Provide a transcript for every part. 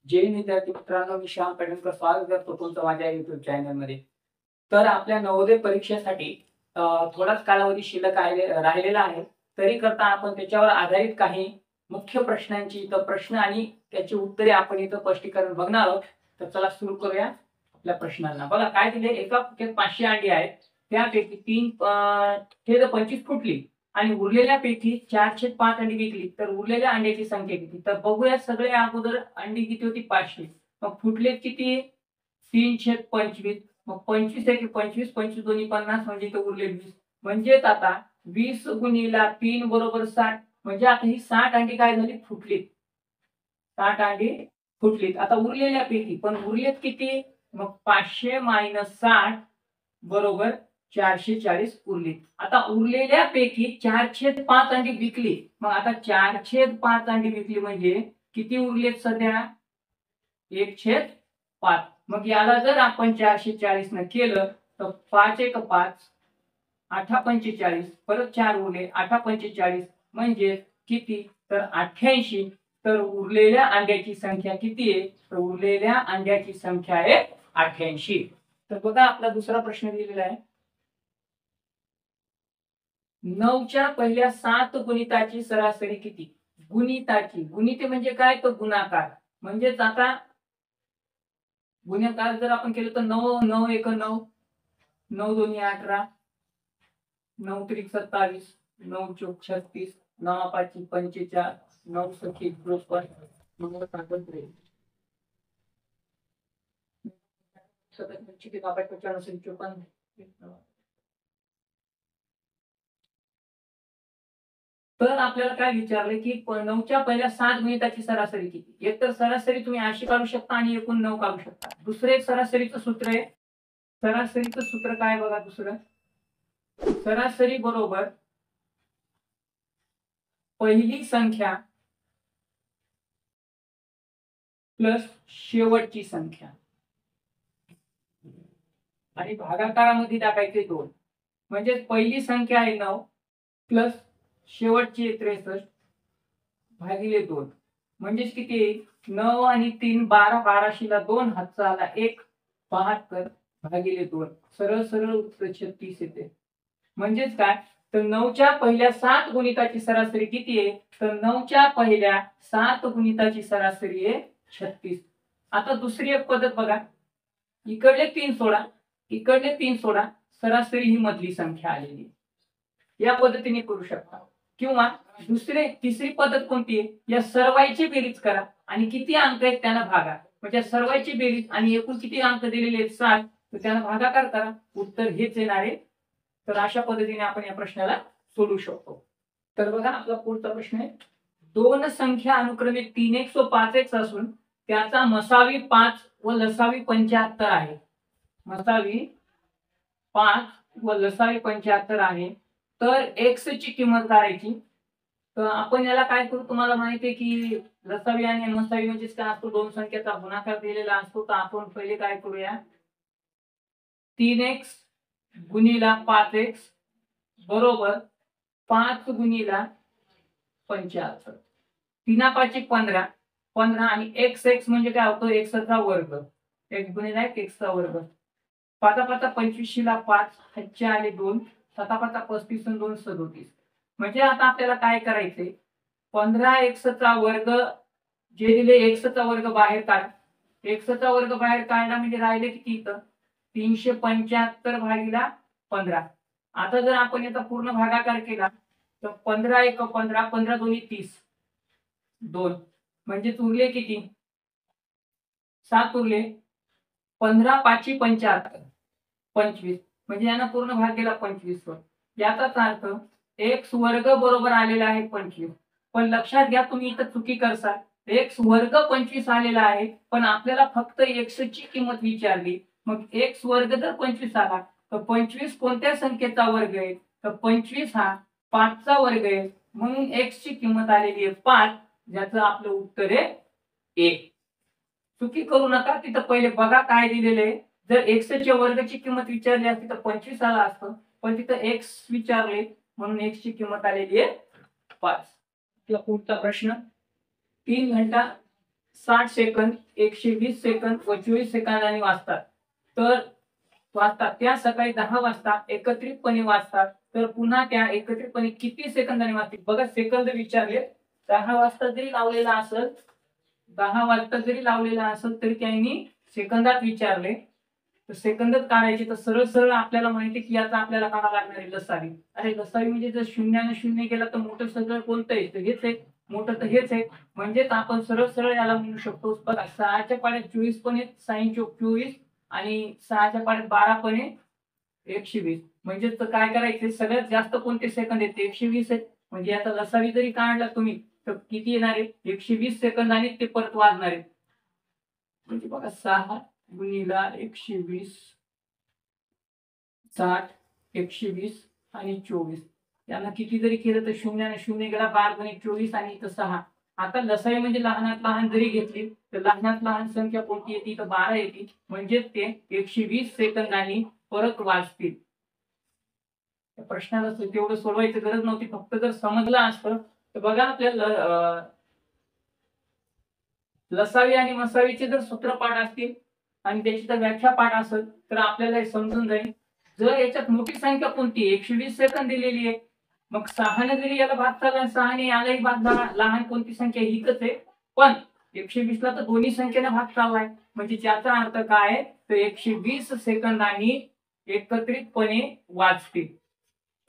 जय विद्यार्थी मित्रांनो, मी श्याम पेडणेकर स्वागत करतो तुमचं माझ्या YouTube चॅनलमध्ये. तर आपल्या नवोदय परीक्षेसाठी थोडाच कालावधी शिल्लक राहिलेला आहे. तरी करता आपण त्याच्यावर आधारित काही मुख्य प्रश्नांची इथं प्रश्न आणि त्याची उत्तरे आपण इथं स्पष्टीकरण बघणार आहोत. तर चला सुरू करूया आपल्या प्रश्नांना. बघा काय दिले, एका फुट्यात 500 अंडी आहेत. त्यापैकी 3 फुटली आणि उरलेल्यापैकी 4/5 अंडी विकली, तर उरलेल्या अंड्याची संख्या किती? तर बघूया. सगळे अगोदर अंडी किती होती? 500. मग फुटले किती? 3/25. मग 25 एके 25, 25 दोन्ही 50, म्हणजे इथे उरले 20. म्हणजेच आता 20 गुणिले 3 बरोबर 60. म्हणजे आता ही 60 अंडी काय झाली? फुटलीत. 60 अंडी फुटलीत. आता उरलेल्यापैकी पण उरलेत किती? मग 500 - 60 बरोबर 440 उरली. आता उरलेल्यापैकी 4/5 अंडी विकली. मग आता 4/5 अंडी विकली म्हणजे किती उरलेत सध्या? 1/5. मग याला जर आपण 440 न केलं तर 5 एक 5, 8×45, परत 4 उरले, 8×45 म्हणजे किती? तर 88. तर उरलेल्या अंड्याची संख्या किती आहे? तर उरलेल्या अंड्याची संख्या आहे 88. तर बघा आपला दुसरा प्रश्न दिलेला आहे. 9च्या पहिल्या 7 गुणिताची सरासरी किती? गुणिताची, गुणिते म्हणजे काय? तर गुणाकार. म्हणजेच आता गुणाकार जर आपण केलं तर 9 9 एक 9, 9 दोन्ही 18, 9 त्रिक 27, 9 चौक 36, 9 पाची 45, 9 सखी 53, 9 सात 53, 54. तर आपल्याला काय विचारले की 9च्या पहिल्या 7 गुणिताची सरासरी किती? एक तर सरासरी तुम्ही अशी काढू शकता आणि एकूण 9 काढू शकता. दुसरं एक सरासरीचं सूत्र आहे. सरासरीचं सूत्र काय बघा दुसरं. सरासरी बरोबर पहिली संख्या प्लस शेवटची संख्या आणि भागाकारामध्ये टाकायचे 2. म्हणजे पहिली संख्या आहे 9 प्लस शेवटची 63 भागिले 2. म्हणजेच किती येईल? 9 आणि 3 12, 12शीला 2 हातचा आला 1, 72 भागिले 2. सरळ सरळ उत्तर 36 येते. म्हणजेच काय? तर 9च्या पहिल्या 7 गुणिताची सरासरी किती आहे? तर 9च्या पहिल्या 7 गुणिताची सरासरी आहे 36. आता दुसरी एक पद्धत बघा. इकडले 3 सोडा, इकडले 3 सोडा, सरासरी ही मधली संख्या आलेली. या पद्धतीने करू शकता. किंवा तिसरी पद्धत कोणती आहे? या सर्वांची बेरीज करा आणि किती अंक आहेत त्यांना भागा. म्हणजे सर्वांची बेरीज आणि एकूण किती अंक दिलेले आहेत 7, तर त्यांना भागाकार करा. उत्तर हेच येणार आहे. तर अशा पद्धतीने आपण या प्रश्नाला सोडू शकतो. तर बघा आपला पुढचा प्रश्न आहे. दोन संख्या अनुक्रमे 3x व 5x असून त्याचा मसावी 5 व लसावी 75 आहे. मसावी 5 व लसावी 75 आहे. तर x ची किंमत काढायची. तर आपण याला काय करू? तुम्हाला माहिती आहे की लसावी आणि मसावी म्हणजे काय असतो? दोन संख्येचा गुणाकार दिलेला असतो. तर आपण पहिले काय करूया? 3x गुणिला 5x बरोबर 5 गुणिला 75. 3 5 15, 15 आणि x म्हणजे काय होतो? x चा वर्ग. x गुणिला x चा वर्ग. 5 5 25ला 5, 5 आले 2, 7 5 35 आणि 2 37. म्हणजे आता आपल्याला काय करायचंय? 15x चा वर्ग जे दिले, x चा वर्ग बाहेर काढा. x चा वर्ग बाहेर काढला म्हणजे राहिले किती इथं? 375 भागिले 15. आता जर आपण याचा पूर्ण भागाकार केला तर 15 एक 15, 15 दोन्ही 30, 2. म्हणजे उरले किती? 7 उरले. 15 5 75, 25. म्हणजे यानं पूर्ण भाग केला 25 वर. याचाच अर्थ x वर्ग बरोबर आलेला आहे 25. पण लक्षात घ्या, तुम्ही इथं चुकी करसाल. x वर्ग 25 आलेला आहे, पण आपल्याला फक्त x ची किंमत विचारली. मग x वर्ग जर 25 आला तर 25 कोणत्या संख्येचा वर्ग आहे? तर 25 हा 5 चा वर्ग आहे. म्हणून x ची किंमत आलेली आहे 5, ज्याचं आपलं उत्तर आहे 1. चुकी करू नका. तिथं पहिले बघा काय दिलेलं आहे. जर x च्या वर्गाची किंमत विचारली असती तर 25 आला असतं, पण तिथं x विचारले म्हणून x ची किंमत आलेली आहे 5. पुढचा प्रश्न. 3 घंटा 60 सेकंद 120 सेकंद व 24 सेकंदांनी वाचतात त्या सकाळी 10 वाजता एकत्रितपणे वाचतात, तर पुन्हा त्या एकत्रितपणे किती सेकंदांनी वाचतील? बघा सेकंद विचारले. 10 वाजता जरी लावलेला असेल 10 वाजता जरी लावलेला असेल तरी त्यांनी सेकंदात विचारले, तर सेकंदात काढायचे. तर सरळ सरळ आपल्याला माहिती की याचा आपल्याला काढावा लागणार आहे लसावी. अरे लसावी म्हणजे जर शून्याने शून्य गेला तर मोठं सगळं कोणतं आहे? तर हेच आहे. मोठं तर हेच आहे. म्हणजेच आपण सरळ सरळ याला म्हणू शकतो. बघा 6च्या पाड्यात 24 पण आहेत, 6 चोक 24 आणि 6च्या पाड्यात 12 पण आहे, 120. म्हणजे काय करायचे? सगळ्यात जास्त कोणते सेकंद आहेत? 120 आहेत. म्हणजे याचा लसावी जरी काढला तुम्ही तर किती येणार आहे? 120 सेकंदांनी ते परत वाजणार आहे. म्हणजे बघा 6 गुणिला 120 60 120 आणि 24 यांना किती जरी केलं तर शून्याने शून्य गेला 12 गुणिले 24 आणि इथं 6. आता लसाई म्हणजे लहानात लहान जरी घेतली तर लहानात लहान संख्या कोणती येते? तर 12 येते. म्हणजे ते 120 सेकंदांनी परत वाजतील. प्रश्नाला तेवढं सोडवायची गरज नव्हती. फक्त जर समजलं असतं तर बघा आपल्याला लसावी आणि मसावीचे जर सूत्रपाठ असतील आणि त्याची जर व्याख्या पाठ असेल तर आपल्याला हे समजून जाईल. जर याच्यात मोठी संख्या कोणती? 120 सेकंद दिलेली आहे. मग 6ने जरी याला भाग झाला 6ने यालाही भाग झाला, लहान कोणती संख्या हीच आहे. पण 120 ला तर दोन्ही संख्येने भाग चाललाय. म्हणजे ज्याचा अर्थ काय? तर 120 सेकंदांनी एकत्रितपणे वाजतील.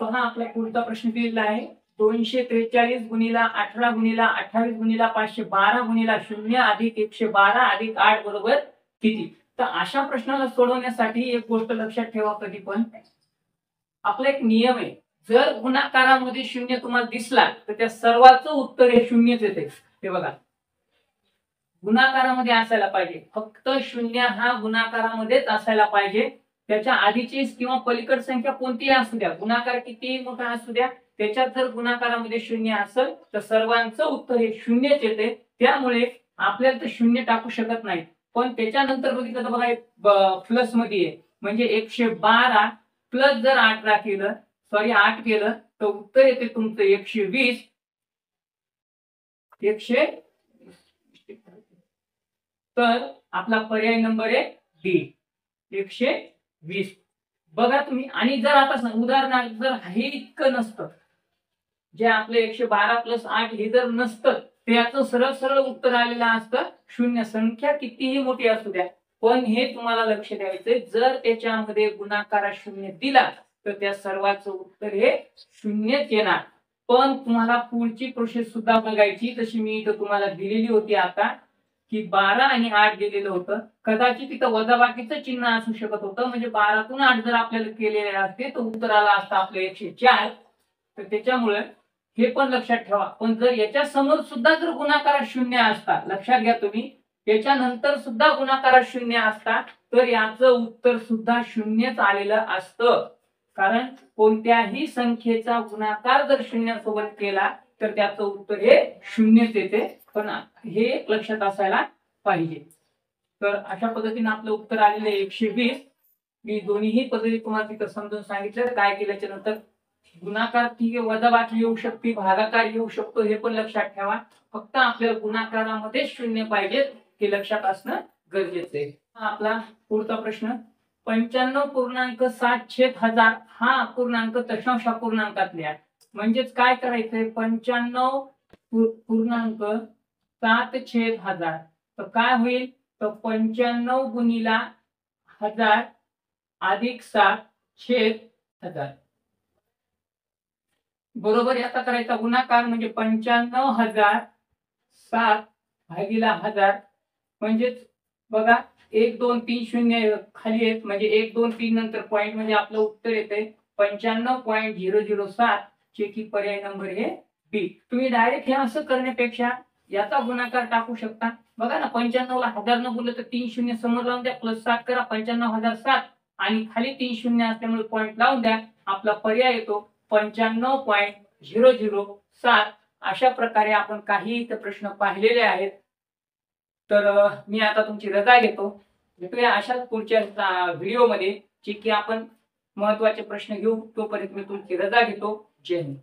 पहा आपला पुढचा प्रश्न दिलेला आहे. 243 गुणिला 18 गुणिला 28 गुणिला 512 गुणिला 0 अधिक 112 अधिक 8 बरोबर किती? तर अशा प्रश्नाला सोडवण्यासाठी एक गोष्ट लक्षात ठेवा. कधी पण आपला एक नियम आहे. जर गुणाकारामध्ये 0 तुम्हाला दिसला तर त्या सर्वांचं उत्तर हे 0च येते. हे बघा गुणाकारामध्ये असायला पाहिजे. फक्त 0 हा गुणाकारामध्येच असायला पाहिजे. त्याच्या आधीची किंवा पलीकड संख्या कोणतीही असू द्या, गुणाकार कितीही मोठा असू द्या, त्याच्यात जर गुणाकारामध्ये 0 असेल तर सर्वांचं उत्तर हे 0च येते. त्यामुळे आपल्याला तर 0 टाकू शकत नाही. पण त्याच्यानंतर बघितलं तर बघा प्लस मध्ये आहे. म्हणजे 112 प्लस जर 18 केलं 8 केलं तर उत्तर येते तुमचं 120. तर आपला पर्याय नंबर आहे डी 120. बघा तुम्ही. आणि जर आता उदाहरणार्थ जर हे इतकं नसतं, जे आपले 112 प्लस 8 हे जर नसतं तर याचं सरळ सरळ उत्तर आलेलं असतं 0. संख्या कितीही मोठी असू द्या, पण हे तुम्हाला लक्ष द्यायचंय. जर त्याच्यामध्ये गुणाकारा 0 दिला तर त्या सर्वांचं उत्तर हे 0च येणार. पण तुम्हाला पुढची प्रोसेस सुद्धा बघायची. तशी मी इथं तुम्हाला दिलेली होती आता की 12 आणि 8 दिलेलं होतं. कदाचित तिथं वजाबाकीचं चिन्ह असू शकत होतं. म्हणजे 12तून 8 जर आपल्याला केलेले असते तर उत्तर आला असतं आपलं 104. तर त्याच्यामुळे हे पण लक्षात ठेवा. पण जर याच्या समोर सुद्धा जर गुणाकारात 0 असता, लक्षात घ्या तुम्ही, त्याच्यानंतर सुद्धा गुणाकारात 0 असता तर याचं उत्तर सुद्धा 0च आलेलं असतं. कारण कोणत्याही संख्येचा गुणाकार जर 0 सोबत केला तर त्याचं उत्तर हे 0च येते. पण हे लक्षात असायला पाहिजे. तर अशा पद्धतीने आपलं उत्तर आलेलं आहे 120. मी दोन्हीही पद्धती तुम्हाला तिथं समजून सांगितलं. काय केल्याच्या नंतर गुणाकार ठीक आहे, वजाबाकी येऊ शकते, भागाकार येऊ शकतो, हे पण लक्षात ठेवा. फक्त आपल्याला गुणाकारामध्ये 0 पाहिजे हे लक्षात असणं गरजेचं आहे. आपला पुढचा प्रश्न 95.7/1000 हा अपूर्णांक दशांश अपूर्णांकात लिहा. म्हणजेच काय करायचंय? 95.7/1000 तर काय होईल? तर 95 गुणिला 1000 अधिक 7/1000 बरोबर. याचा करायचा गुणाकार म्हणजे 95,000 7 भागीला 1000. म्हणजेच बघा 1 2 3 0 खाली आहेत. म्हणजे 1 2 3 नंतर पॉइंट म्हणजे आपलं उत्तर येते 95.007 जे की पर्याय नंबर हे बी. तुम्ही डायरेक्ट हे असं करण्यापेक्षा याचा गुणाकार टाकू शकता. बघा ना 95 ला 1000 न बोललं तर 3 0 समोर लावून द्या, प्लस 7 करा, 95,007 आणि खाली 3 0 असल्यामुळे पॉइंट लावून द्या. आपला पर्याय येतो 95.007. अशा प्रकारे आपण काही इथे प्रश्न पाहिलेले आहेत. तर मी आता तुमची रजा घेतो. भेटूया अशाच पुढच्या व्हिडिओमध्ये जे की आपण महत्त्वाचे प्रश्न घेऊ. तोपर्यंत मी तुमची रजा घेतो. जय हिंद.